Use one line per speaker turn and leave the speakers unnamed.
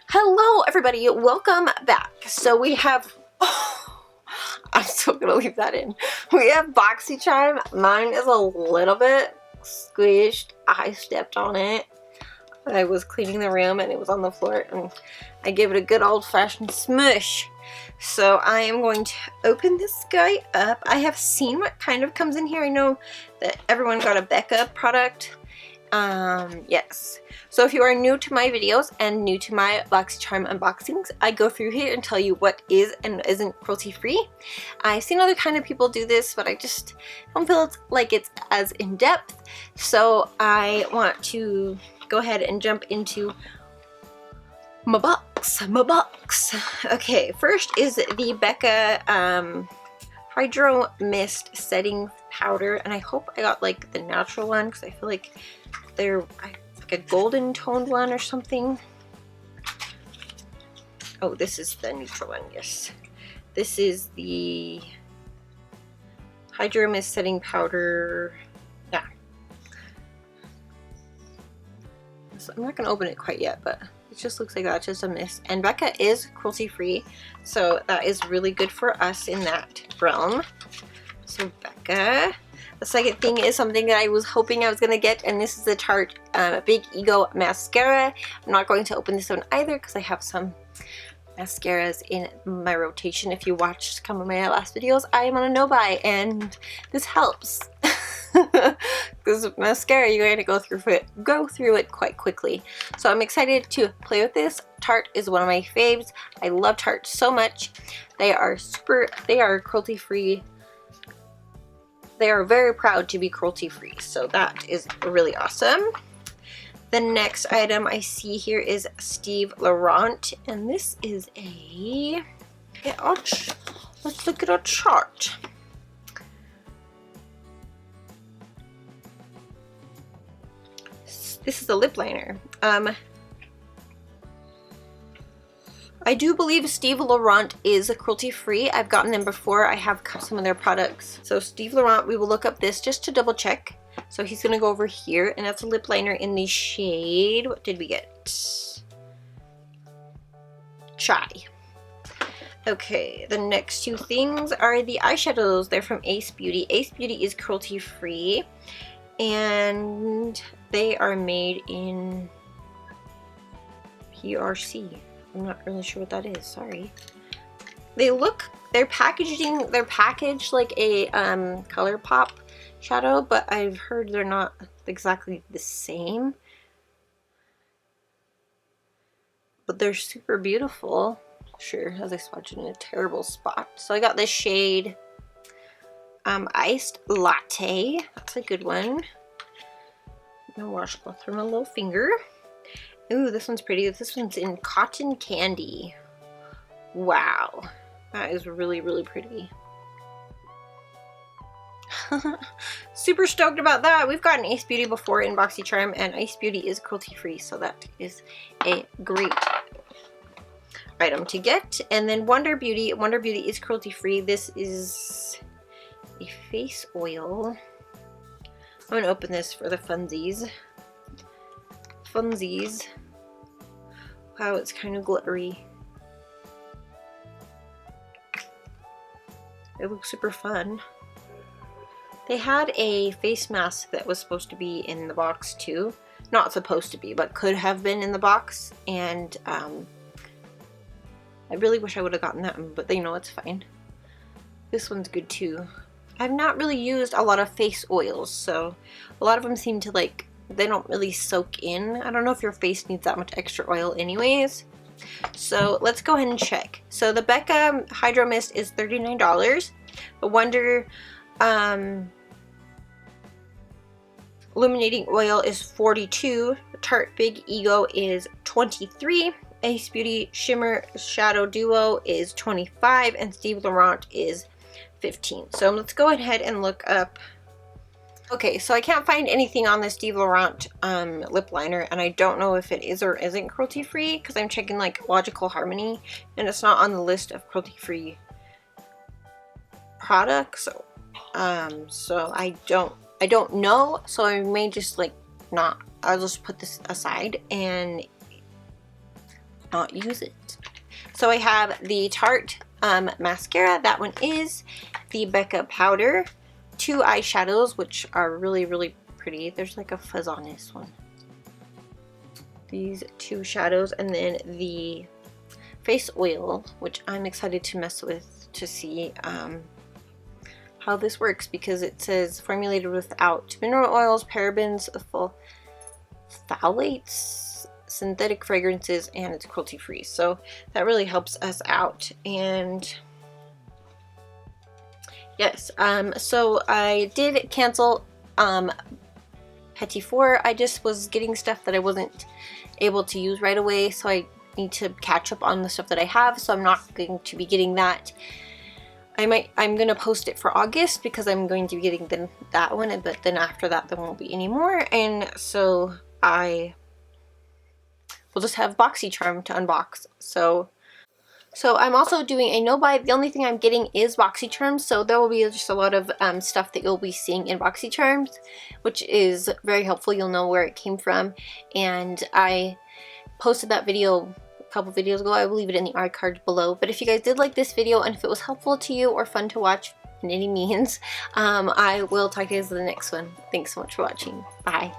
Hello everybody, welcome back. So we have, I'm still gonna leave that in. We have BoxyCharm. Mine is a little bit squished. I stepped on it. I was cleaning the room and it was on the floor and I gave it a good old-fashioned smush. So I am going to open this guy up. I have seen what kind of comes in here. I know that everyone got a Becca product. Yes. So if you are new to my videos and new to my BoxyCharm unboxings, I go through here and tell you what is and isn't cruelty-free. I've seen other kind of people do this, but I just don't feel like it's as in-depth. So I want to go ahead and jump into my box. Okay, first is the Becca Hydro Mist Setting Powder, and I hope I got like the natural one because I feel like they're like a golden toned one or something. Oh, this is the neutral one, yes. This is the Hydro Mist Setting Powder. Yeah. So I'm not going to open it quite yet, but it just looks like that, just a mist. And Becca is cruelty-free, so that is really good for us in that realm. So Becca. The second thing is something that I was hoping I was going to get, and this is the Tarte Big Ego Mascara. I'm not going to open this one either because I have some mascaras in my rotation. If you watched some of my last videos, I am on a no-buy, and this helps. Because mascara, you're going to go through it quite quickly. So I'm excited to play with this. Tarte is one of my faves. I love Tarte so much. They are cruelty-free. They are very proud to be cruelty-free, so that is really awesome. The next item I see here is Steve Laurent, and this is a... let's look at our chart. This is a lip liner. I do believe Steve Laurent is cruelty-free. I've gotten them before. I have some of their products. So Steve Laurent, we will look up this just to double check. So he's gonna go over here, and that's a lip liner in the shade, what did we get? Chai. Okay, the next two things are the eyeshadows. They're from Ace Beauty. Ace Beauty is cruelty-free, and they are made in PRC. I'm not really sure what that is, sorry. They're packaged like a ColourPop shadow, but I've heard they're not exactly the same. But they're super beautiful. Sure, as I swatch it in a terrible spot. So I got this shade Iced Latte. That's a good one. No washcloth for my little finger. Ooh, this one's pretty. This one's in Cotton Candy. Wow. That is really, really pretty. Super stoked about that. We've gotten Ace Beauty before in BoxyCharm, and Ace Beauty is cruelty-free, so that is a great item to get. And then Wonder Beauty. Wonder Beauty is cruelty-free. This is a face oil. I'm going to open this for the funsies. Wow, it's kind of glittery. It looks super fun. They had a face mask that was supposed to be in the box too. Not supposed to be, but could have been in the box. And I really wish I would have gotten that one, but you know, it's fine. This one's good too. I've not really used a lot of face oils, so a lot of them seem to like, they don't really soak in. I don't know if your face needs that much extra oil anyways. So let's go ahead and check. So the Becca Hydro Mist is $39. The Wonder Illuminating Oil is $42. The Tarte Big Ego is $23. Ace Beauty Shimmer Shadow Duo is $25. And Steve Laurent is $15. So let's go ahead and look up. Okay, so I can't find anything on the Steve Laurent lip liner, and I don't know if it is or isn't cruelty-free because I'm checking like Logical Harmony, and it's not on the list of cruelty-free products. So I don't know. So I may just like not. I'll just put this aside and not use it. So I have the Tarte mascara. That one is the Becca powder. 2 eyeshadows, which are really pretty. There's like a fuzz on this one. These 2 shadows, and then the face oil, which I'm excited to mess with to see how this works, because it says formulated without mineral oils, parabens, phthalates, synthetic fragrances, and it's cruelty free. So that really helps us out. And yes, so I did cancel Petit Vour. I just was getting stuff that I wasn't able to use right away, so I need to catch up on the stuff that I have, so I'm not going to be getting that. I'm gonna post it for August because I'm going to be getting that one, but then after that there won't be any more, and so I will just have BoxyCharm to unbox. So I'm also doing a no buy. The only thing I'm getting is BoxyCharms, so there will be just a lot of stuff that you'll be seeing in BoxyCharms, which is very helpful. You'll know where it came from, and I posted that video a couple videos ago. I will leave it in the art card below. But if you guys did like this video and if it was helpful to you or fun to watch in any means, I will talk to you guys in the next one. Thanks so much for watching. Bye.